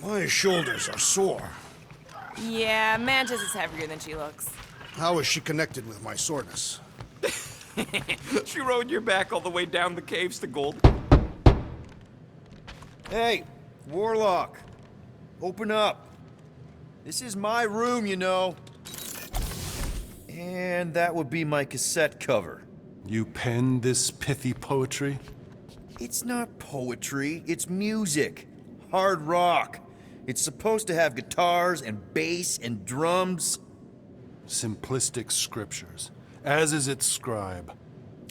My shoulders are sore. Yeah, Mantis is heavier than she looks. How is she connected with my soreness? She rode your back all the way down the caves to Gold. Hey, Warlock. Open up. This is my room, you know. And that would be my cassette cover. You penned this pithy poetry? It's not poetry, it's music. Hard rock. It's supposed to have guitars and bass and drums. Simplistic scriptures, as is its scribe.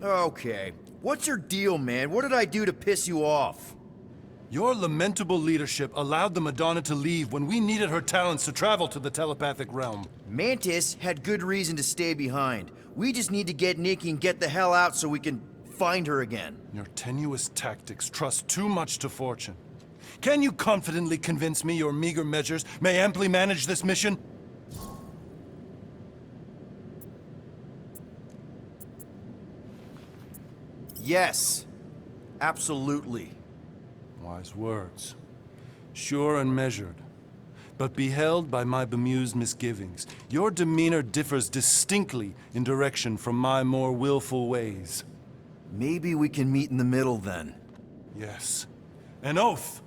Okay. What's your deal, man? What did I do to piss you off? Your lamentable leadership allowed the Madonna to leave when we needed her talents to travel to the telepathic realm. Mantis had good reason to stay behind. We just need to get Nikki and get the hell out so we can find her again. Your tenuous tactics trust too much to fortune. Can you confidently convince me your meager measures may amply manage this mission? Yes. Absolutely. Wise words. Sure and measured. But beheld by my bemused misgivings, your demeanor differs distinctly in direction from my more willful ways. Maybe we can meet in the middle then. Yes. An oath!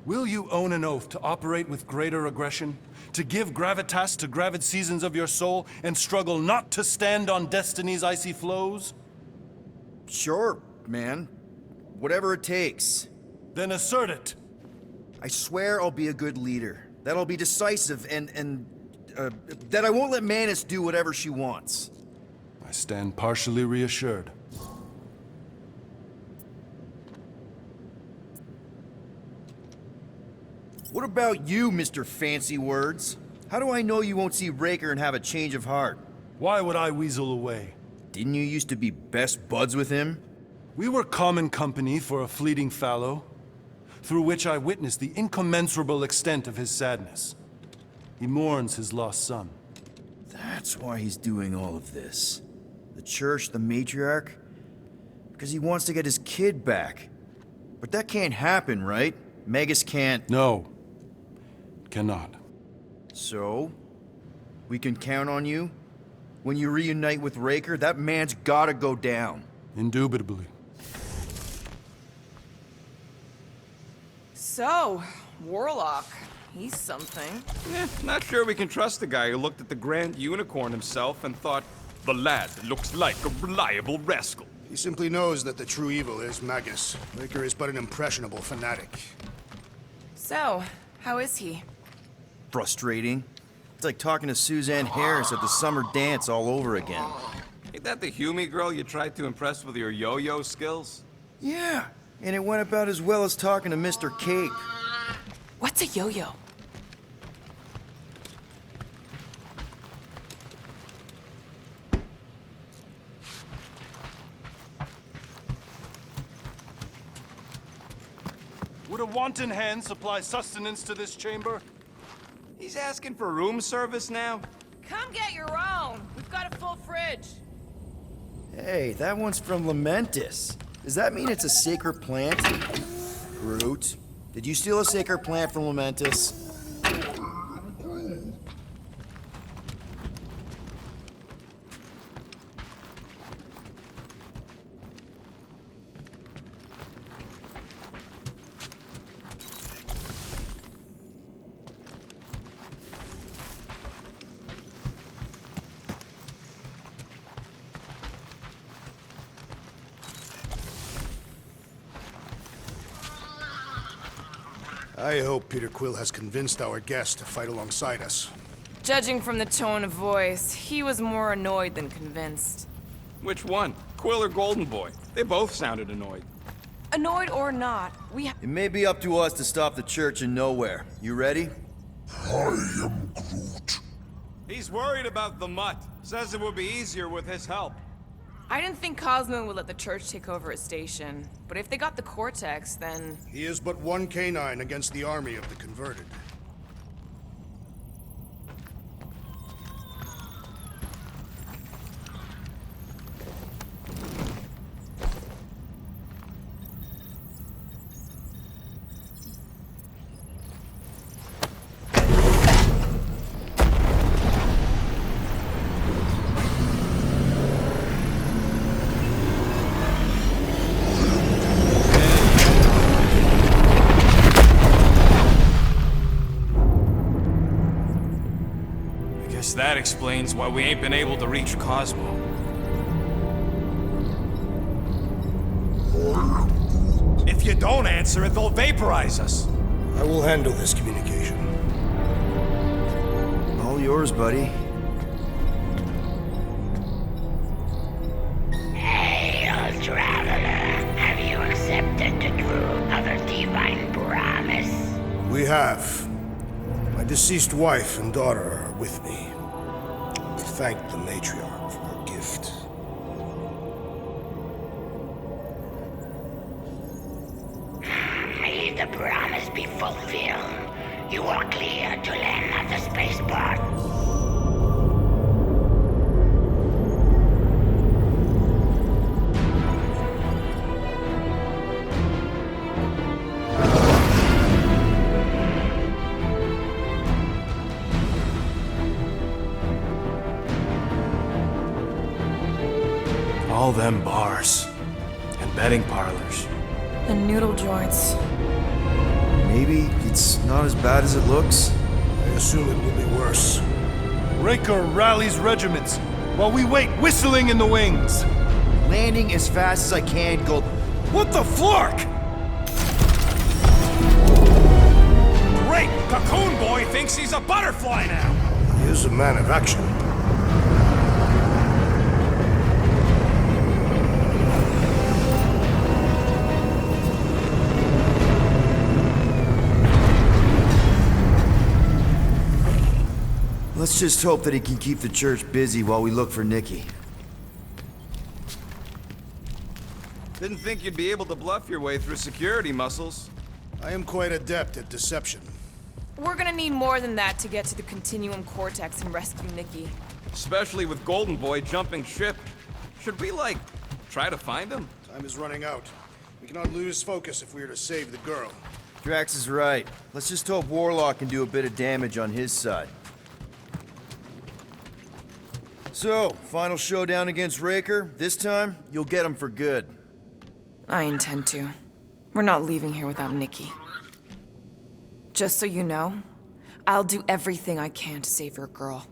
Will you own an oath to operate with greater aggression? To give gravitas to gravid seasons of your soul and struggle not to stand on destiny's icy flows? Sure, man. Whatever it takes. Then assert it! I swear I'll be a good leader. That I'll be decisive and that I won't let Mantis do whatever she wants. I stand partially reassured. What about you, Mr. Fancy Words? How do I know you won't see Raker and have a change of heart? Why would I weasel away? Didn't you used to be best buds with him? We were common company for a fleeting fallow, through which I witnessed the incommensurable extent of his sadness. He mourns his lost son. That's why he's doing all of this. The church, the matriarch? Because he wants to get his kid back. But that can't happen, right? Magus can't... No. Cannot. So? We can count on you? When you reunite with Raker, that man's gotta go down. Indubitably. So, Warlock, he's something. Not sure we can trust the guy who looked at the Grand Unicorn himself and thought, the lad looks like a reliable rascal. He simply knows that the true evil is Magus. Raker is but an impressionable fanatic. So, how is he? Frustrating. It's like talking to Suzanne Harris at the summer dance all over again. Ain't that the Hume girl you tried to impress with your yo-yo skills? Yeah, and it went about as well as talking to Mr. Cape. What's a yo-yo? Would a wanton hand supply sustenance to this chamber? He's asking for room service now? Come get your own. We've got a full fridge. Hey, that one's from Lamentis. Does that mean it's a sacred plant? Groot, did you steal a sacred plant from Lamentis? I hope Peter Quill has convinced our guest to fight alongside us. Judging from the tone of voice, he was more annoyed than convinced. Which one? Quill or Golden Boy? They both sounded annoyed. Annoyed or not, It may be up to us to stop the church in nowhere. You ready? He's worried about the mutt. Says it would be easier with his help. I didn't think Cosmo would let the church take over his station. But if they got the Cortex, then... He is but one canine against the army of the converted. explains why we ain't been able to reach Cosmo. If you don't answer it, they'll vaporize us. I will handle this communication. All yours, buddy. Hail, traveler. Have you accepted the truth of a divine promise? We have. My deceased wife and daughter are with me. Thank the matriarch for her gift. May the promise be fulfilled. You are clear to land at the spaceport. All them bars and betting parlors. And noodle joints. Maybe it's not as bad as it looks. I assume it will be worse. Raker rallies regiments while we wait whistling in the wings. Landing as fast as I can, Gold. What the flark? Great! Cocoon Boy thinks he's a butterfly now! He is a man of action. Let's just hope that he can keep the church busy while we look for Nikki. Didn't think you'd be able to bluff your way through security muscles. I am quite adept at deception. We're gonna need more than that to get to the Continuum Cortex and rescue Nikki. Especially with Golden Boy jumping ship. Should we, like, try to find him? Time is running out. We cannot lose focus if we are to save the girl. Drax is right. Let's just hope Warlock can do a bit of damage on his side. So, final showdown against Raker. This time, you'll get him for good. I intend to. We're not leaving here without Nikki. Just so you know, I'll do everything I can to save your girl.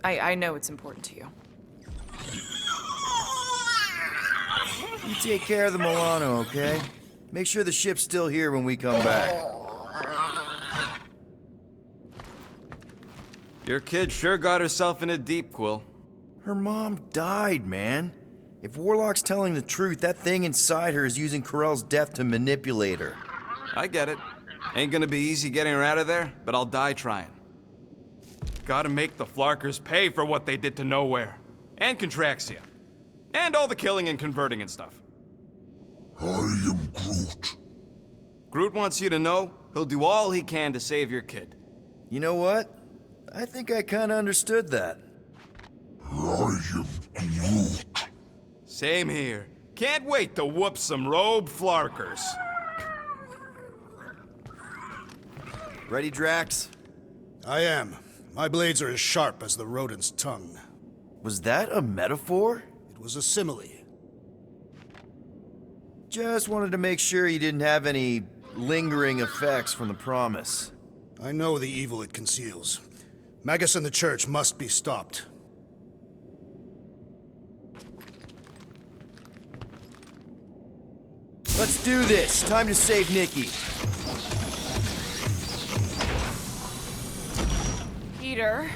I know it's important to you. You take care of the Milano, okay? Make sure the ship's still here when we come back. Your kid sure got herself in a deep, Quill. Her mom died, man. If Warlock's telling the truth, that thing inside her is using Corell's death to manipulate her. I get it. Ain't gonna be easy getting her out of there, but I'll die trying. Gotta make the Flarkers pay for what they did to Nowhere. And Contraxia. And all the killing and converting and stuff. I am Groot. Groot wants you to know he'll do all he can to save your kid. You know what? I think I kinda understood that. I am Groot. Same here. Can't wait to whoop some robe Flarkers. Ready, Drax? I am. My blades are as sharp as the rodent's tongue. Was that a metaphor? It was a simile. Just wanted to make sure you didn't have any lingering effects from the promise. I know the evil it conceals. Magus and the church must be stopped. Let's do this. Time to save Nikki. Peter,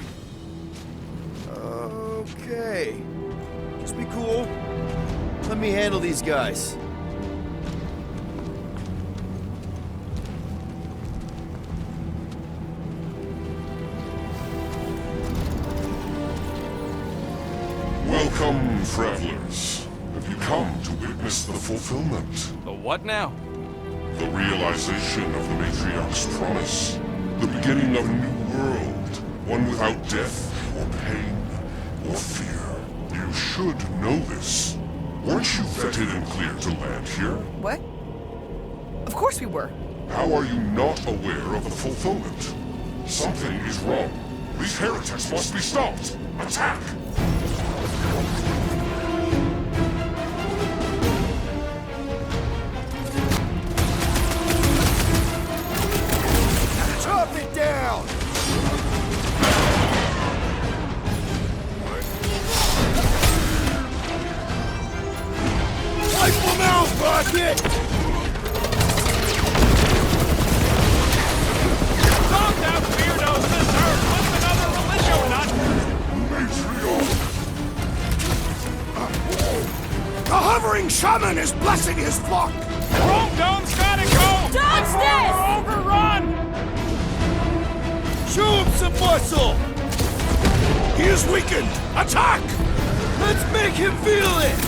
Okay. Just be cool. Let me handle these guys. Welcome, travelers. Have you come to witness the fulfillment? The what now? The realization of the Matriarch's promise. The beginning of a new world. One without death, or pain, or fear. You should know this. Weren't you vetted and cleared to land here? what? Of course we were. How are you not aware of the fulfillment? Something is wrong. These heretics must be stopped. Attack! Chop it down! Wipe them out, Rocket! Stomped out weirdos deserve what's another religion, nut? The hovering shaman is blessing his flock! Chrome Dome's gotta go! Dodge this! Overrun! Show him some muscle! He is weakened! Attack! Let's make him feel it!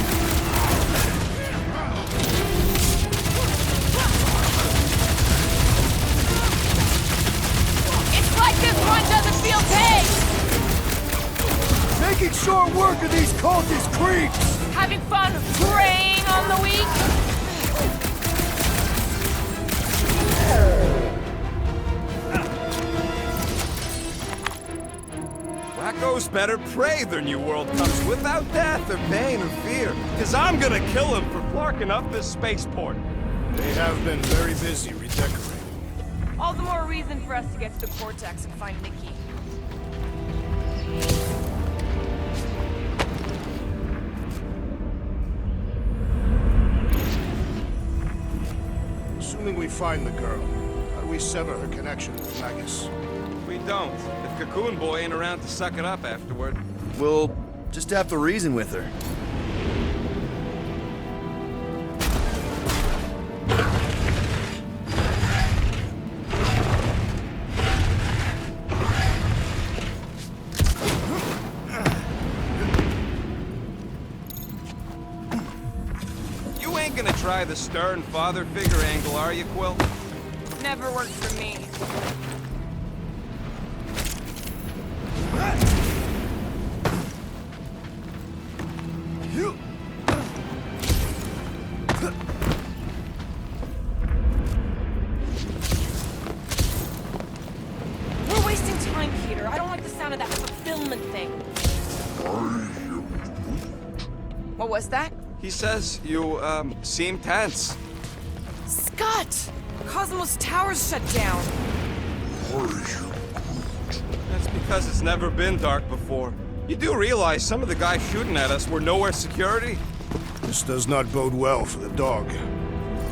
It's like this one doesn't feel pain! Making short work of these cultist creeps! Having fun preying on the weak? Wacko's better prey their new world comes without death or pain or fear. Cause I'm gonna kill him for flarking up this spaceport. They have been very busy redecorating. All the more reason for us to get to the Cortex and find Nikki. Assuming we find the girl, how do we sever her connection with Magus? We don't. If Cocoon Boy ain't around to suck it up afterward. We'll just have to reason with her. You ain't gonna try the stern father figure angle, are you, Quill? Never worked for me. We're wasting time, Peter. I don't like the sound of that fulfillment thing. What was that? He says you, seem tense. Scott! Cosmo's tower's shut down. That's because it's never been dark before. You do realize some of the guys shooting at us were nowhere security? This does not bode well for the dog.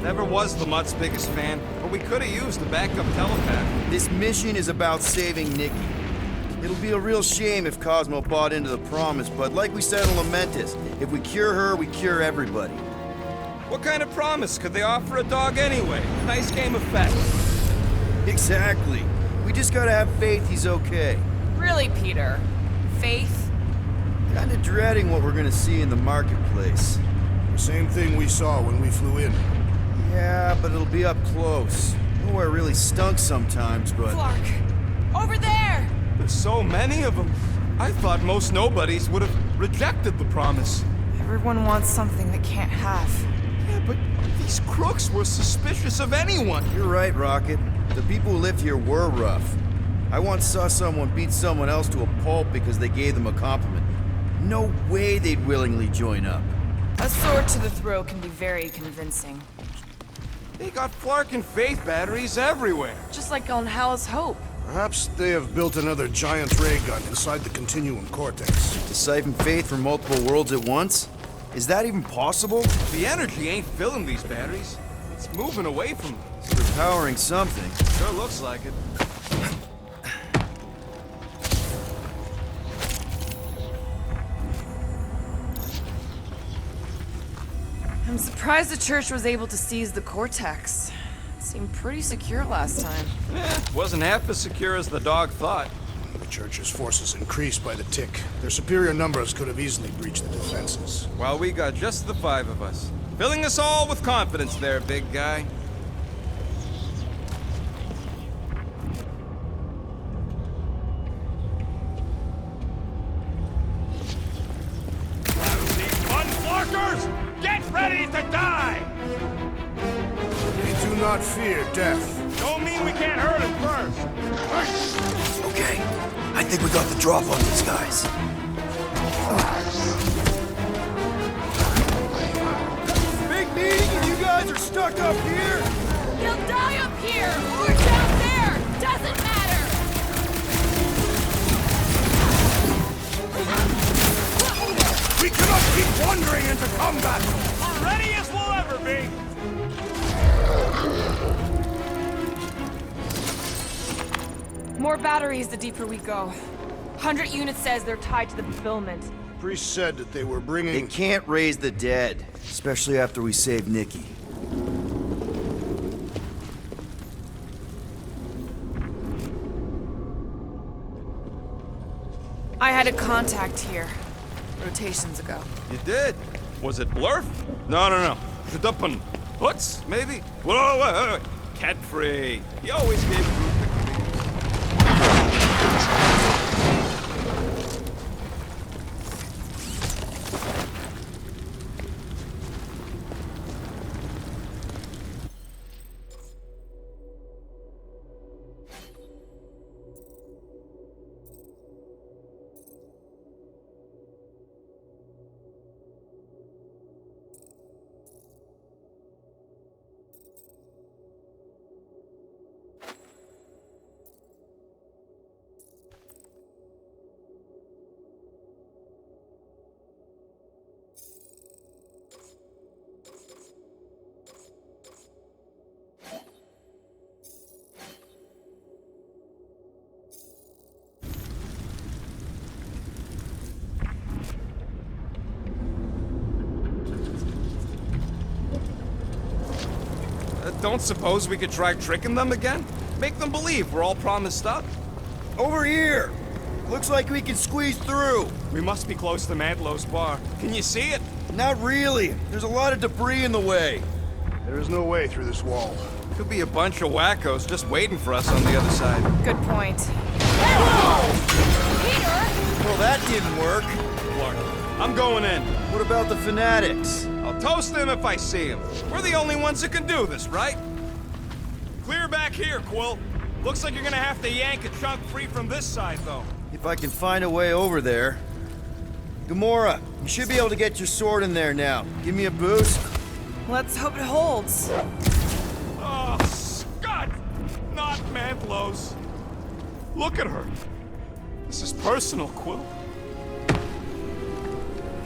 Never was the Mutt's biggest fan, but we could have used a backup telepath. This mission is about saving Nikki. It'll be a real shame if Cosmo bought into the promise, but like we said in Lamentus, if we cure her, we cure everybody. What kind of promise could they offer a dog anyway? Nice game of fetch. Exactly. We just gotta have faith he's okay. Really, Peter? Faith? Kinda dreading what we're gonna see in the marketplace. The same thing we saw when we flew in. Yeah, but it'll be up close. Nowhere really stunk sometimes, but... Clark! Over there! There's so many of them. I thought most nobodies would have rejected the promise. Everyone wants something they can't have. Yeah, but these crooks were suspicious of anyone. You're right, Rocket. The people who lived here were rough. I once saw someone beat someone else to a pulp because they gave them a compliment. No way they'd willingly join up. A sword to the throat can be very convincing. They got Flark and Faith batteries everywhere. Just like on Hal's Hope. Perhaps they have built another giant ray gun inside the Continuum Cortex. To siphon faith from multiple worlds at once? Is that even possible? The energy ain't filling these batteries. It's moving away from them. They're powering something. Sure looks like it. I'm surprised the church was able to seize the Cortex. It seemed pretty secure last time. Wasn't half as secure as the dog thought. The Church's forces increased by the tick. Their superior numbers could have easily breached the defenses. While we got just the 5 of us. Filling us all with confidence there, big guy. Unflarkers, get ready to die! We do not fear death. Don't mean we can't hurt him first. Okay, I think we got the drop on these guys. Big meeting and you guys are stuck up here? He'll die up here or down there! Doesn't matter! We cannot keep wandering into combat! ready as we'll ever be! More batteries the deeper we go. 100 units says they're tied to the fulfillment. Priest said that they were bringing... They can't raise the dead, especially after we saved Nikki. I had a contact here, rotations ago. You did? Was it Blurf? No. Shduppen. Hutz, maybe? Whoa. Cat-free. He always gave group Don't suppose we could try tricking them again? Make them believe we're all promised up? Over here! Looks like we can squeeze through. We must be close to Madlow's bar. Can you see it? Not really. There's a lot of debris in the way. There is no way through this wall. Could be a bunch of wackos just waiting for us on the other side. Good point. Well, that didn't work. Clark, I'm going in. What about the fanatics? I'll toast them if I see them. We're the only ones that can do this, right? Clear back here, Quill. Looks like you're gonna have to yank a chunk free from this side, though. If I can find a way over there. Gamora, you should be able to get your sword in there now. Give me a boost. Let's hope it holds. Oh, Scott! Not Madlow's. Look at her. This is personal, Quill.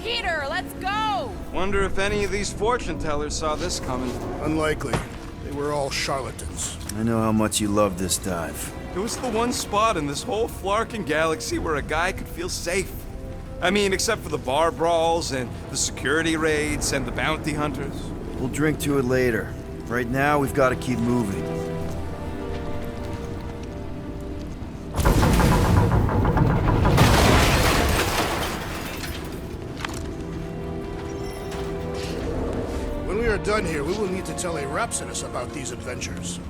Peter, let's go! Wonder if any of these fortune tellers saw this coming. Unlikely. They were all charlatans. I know how much you love this dive. It was the one spot in this whole Flarkin galaxy where a guy could feel safe. I mean, except for the bar brawls and the security raids and the bounty hunters. We'll drink to it later. Right now, we've got to keep moving. When we are done here, we will need to tell a Rhapsodus about these adventures.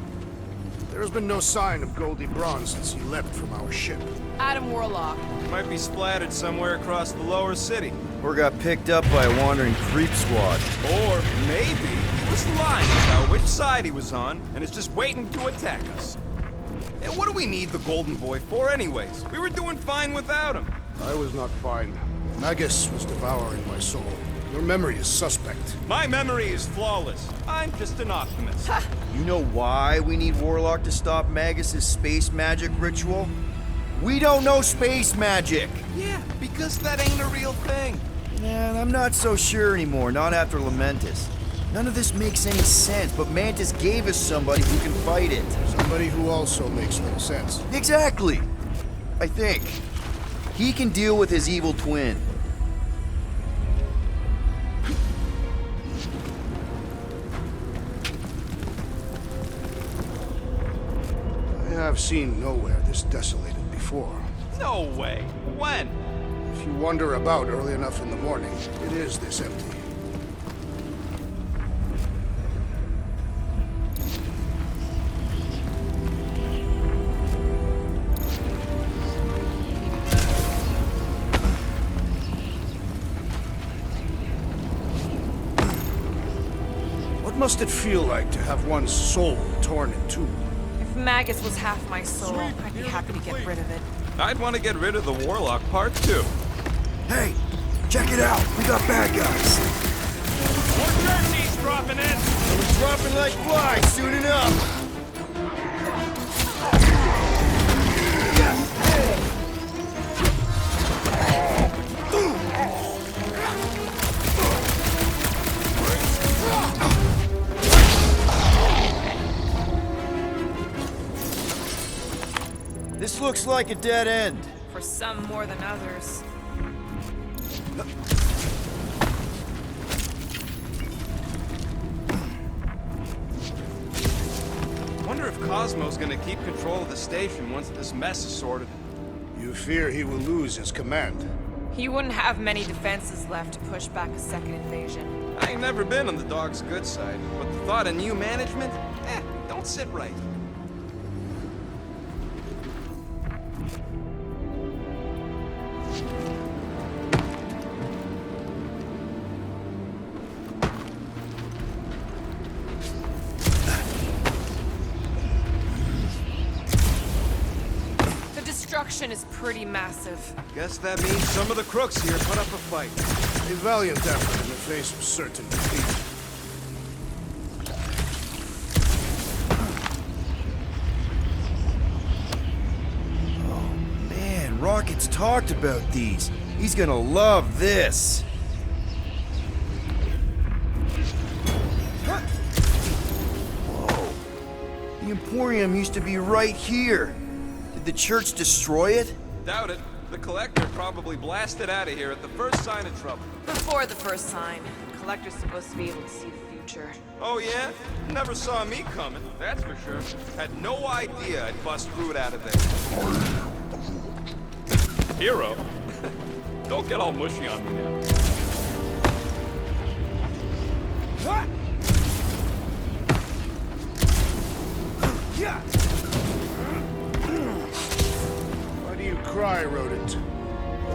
There has been no sign of Goldie Braun since he left from our ship. Adam Warlock. Might be splattered somewhere across the lower city. Or got picked up by a wandering creep squad. Or maybe he was lying about which side he was on and is just waiting to attack us. And what do we need the Golden Boy for anyways? We were doing fine without him. I was not fine. Magus was devouring my soul. Your memory is suspect. My memory is flawless. I'm just an optimist. You know why we need Warlock to stop Magus' space magic ritual? We don't know space magic! Yeah, because that ain't a real thing. Man, I'm not so sure anymore, not after Lamentus. None of this makes any sense, but Mantis gave us somebody who can fight it. Somebody who also makes little sense. Exactly! I think. He can deal with his evil twin. I have seen nowhere this desolated before. No way. When? If you wander about early enough in the morning, it is this empty. What must it feel like to have one's soul torn in two? If Magus was half my soul, I'd be happy to get rid of it. I'd want to get rid of the Warlock Part 2. Hey, check it out! We got bad guys! More jerseys dropping in! We're dropping like flies soon enough! This looks like a dead end. For some more than others. Wonder if Cosmo's gonna keep control of the station once this mess is sorted. You fear he will lose his command. He wouldn't have many defenses left to push back a second invasion. I ain't never been on the dog's good side, but the thought of new management, don't sit right. The destruction is pretty massive. Guess that means some of the crooks here put up a fight. A valiant effort in the face of certain defeat. Man, Rocket's talked about these. He's gonna love this. Whoa. The Emporium used to be right here. Did the church destroy it? Doubt it. The Collector probably blasted out of here at the first sign of trouble. Before the first sign, Collector's supposed to be able to see the future. Oh yeah? Never saw me coming, that's for sure. Had no idea I'd bust Root out of there. Hero? Don't get all mushy on me now. Why do you cry, rodent?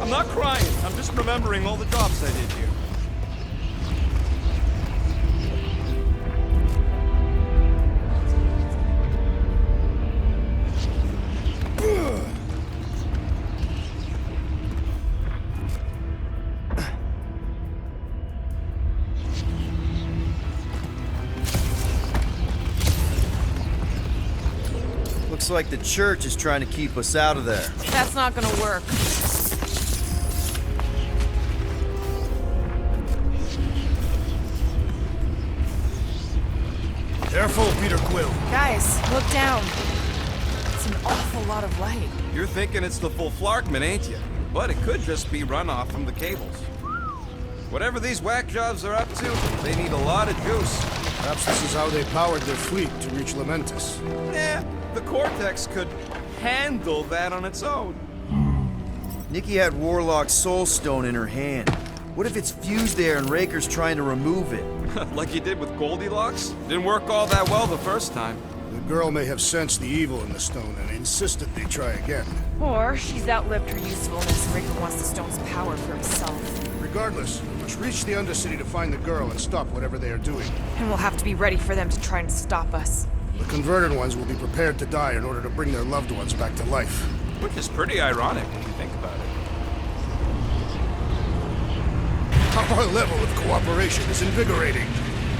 I'm not crying, I'm just remembering all the jobs I did here. Looks like the church is trying to keep us out of there. That's not gonna work. Careful, Peter Quill. Guys, look down. It's an awful lot of light. You're thinking it's the full Flarkman, ain't you? But it could just be runoff from the cables. Whatever these whack jobs are up to, they need a lot of juice. Perhaps this is how they powered their fleet to reach Lamentus. Yeah, the Cortex could handle that on its own. Nikki had Warlock's Soul Stone in her hand. What if it's fused there and Raker's trying to remove it? Like you did with Goldilocks? Didn't work all that well the first time. The girl may have sensed the evil in the stone and insisted they try again. Or she's outlived her usefulness and Riker wants the stone's power for himself. Regardless, we must reach the Undercity to find the girl and stop whatever they are doing. And we'll have to be ready for them to try and stop us. The converted ones will be prepared to die in order to bring their loved ones back to life. Which is pretty ironic when you think about it. Our level of cooperation is invigorating.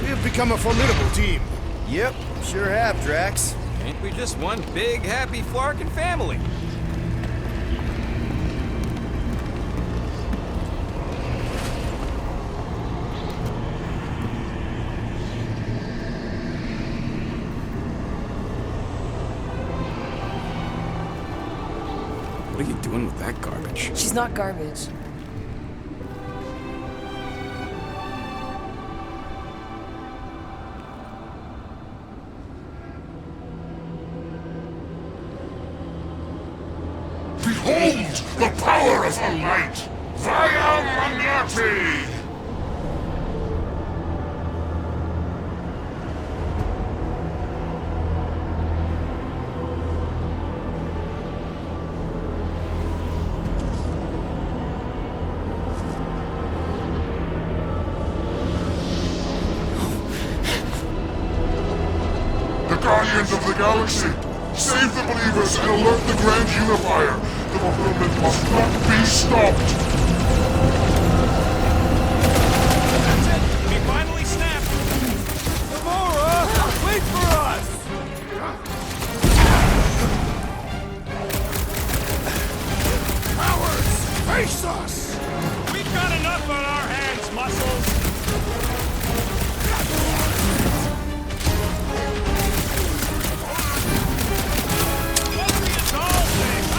We have become a formidable team. Yep, sure have, Drax. Ain't we just one big, happy Flarkin family? What are you doing with that garbage? She's not garbage. Behold the power of the light! Via Magnati! The Guardians of the Galaxy! Save the believers and alert the Grand Unifier! The fulfillment must not be stopped! That's it! We finally snapped! Gamora! Wait for us! Cowards! Face us! We've got enough on our hands, Muscles! Don't resolve things!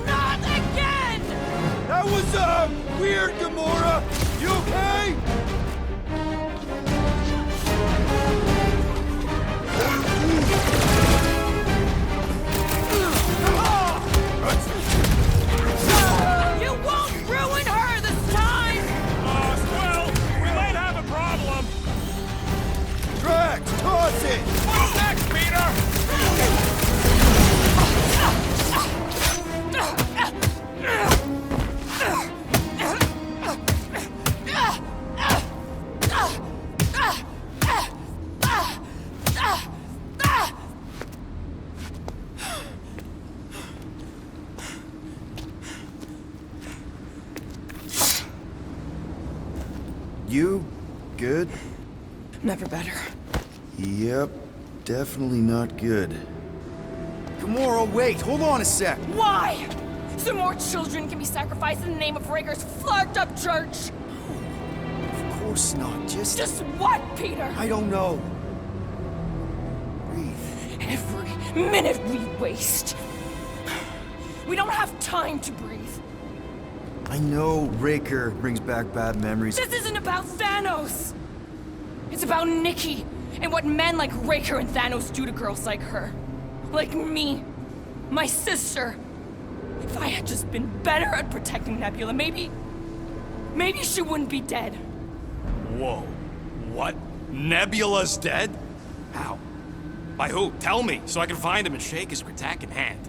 Not again! That was, weird, Gamora! You okay? You won't ruin her this time! Well, we might have a problem. Drax, toss it! What's next, Peter? You good? Never better. Yep, definitely not good. Gamora, wait! Hold on a sec! Why? So more children can be sacrificed in the name of Raker's flarked up church? Of course not, Just what, Peter? I don't know. Breathe. Every minute we waste. We don't have time to breathe. I know Raker brings back bad memories. This isn't about Thanos. It's about Nikki and what men like Raker and Thanos do to girls like her. Like me. My sister. If I had just been better at protecting Nebula, maybe she wouldn't be dead. Whoa. What? Nebula's dead? How? By who? Tell me, so I can find him and shake his Kratak hand.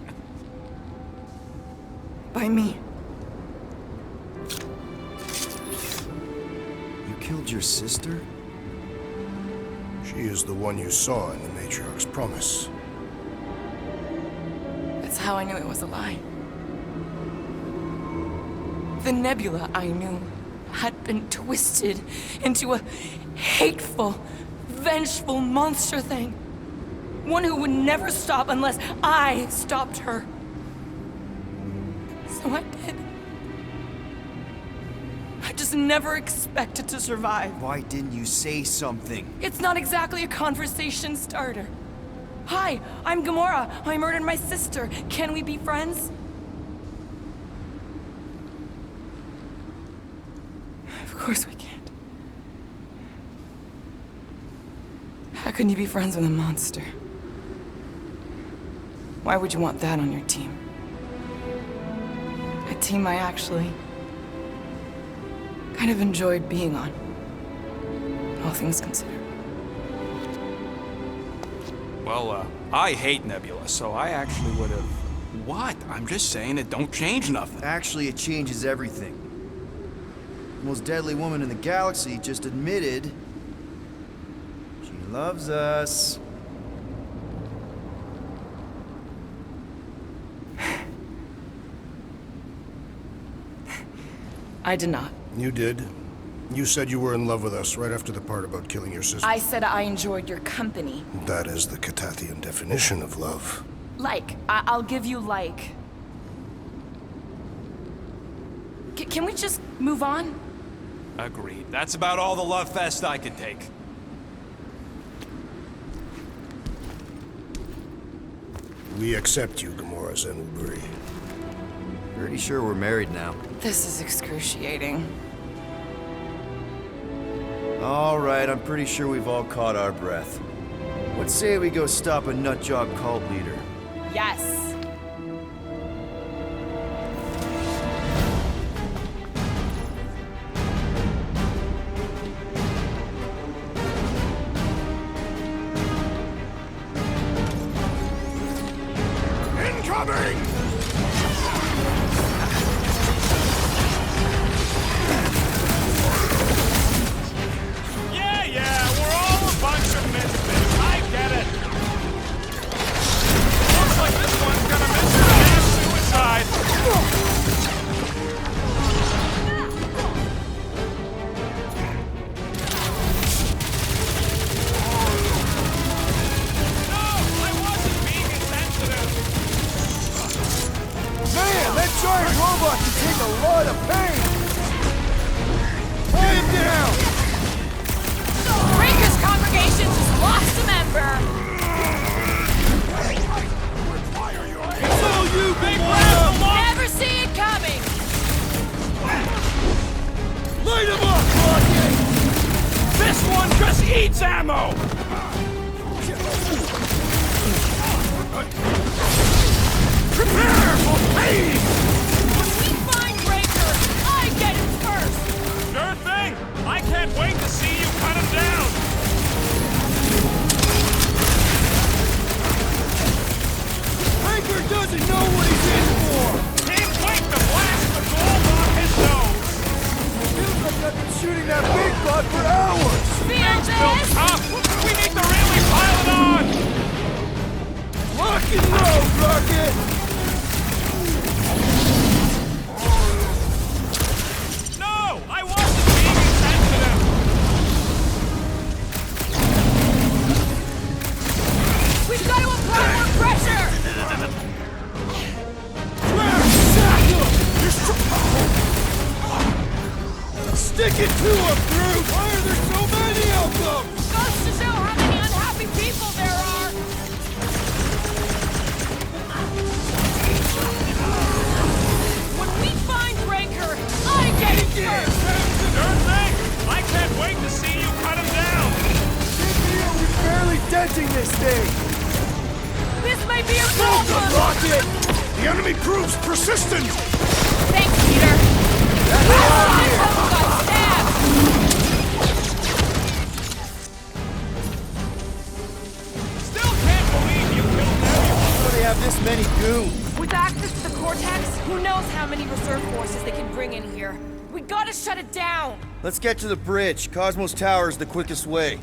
By me. You killed your sister? She is the one you saw in the Matriarch's promise. That's how I knew it was a lie. The Nebula I knew had been twisted into a hateful, vengeful monster thing. One who would never stop unless I stopped her. So I did. I just never expected to survive. Why didn't you say something? It's not exactly a conversation starter. Hi, I'm Gamora. I murdered my sister. Can we be friends? Of course we can't. How can you be friends with a monster? Why would you want that on your team? A team I actually kind of enjoyed being on. All things considered. Well, I hate Nebula, so I actually would have... What? I'm just saying it don't change nothing. Actually, it changes everything. The most deadly woman in the galaxy just admitted she loves us. I did not. You did. You said you were in love with us right after the part about killing your sister. I said I enjoyed your company. That is the Catathian definition of love. Like. I'll give you like. Can we just move on? Agreed. That's about all the love fest I could take. We accept you, Gamora Zenuburi. Pretty sure we're married now. This is excruciating. All right, I'm pretty sure we've all caught our breath. Let's say we go stop a nutjob cult leader. Yes. Incoming! Yeah, we're all a bunch of misfits. I get it. Looks like this one's gonna miss her mass suicide. No, I wasn't being insensitive. Man, that giant robot can take a lot of pain! Lay him down! Raker's congregation just lost a member. needs ammo! Prepare for pain! When we find Breaker, I get him first! Sure thing! I can't wait to see you cut him down! Breaker doesn't know what he's in for! Can't wait to blast the gold off his nose! Feels like I've been shooting that big butt for hours! Feel Still this? tough! We need to really pile it on! Lock and load, Rocket! No! I wasn't being insensitive! We've got to apply more pressure! Stick it to him, Groot! Why are there so many of them? Goes to show how many unhappy people there are! When we find Breaker, I get it first! Sure thing! I can't wait to see you cut him down! We're barely denting this thing! This may be a Hold the problem! rocket! The enemy proves persistent! Thanks, Peter! Someone got stabbed! Still can't believe you killed everyone! How do they have this many goons? With access to the Cortex, who knows how many reserve forces they can bring in here. We gotta shut it down! Let's get to the bridge. Cosmo's tower is the quickest way.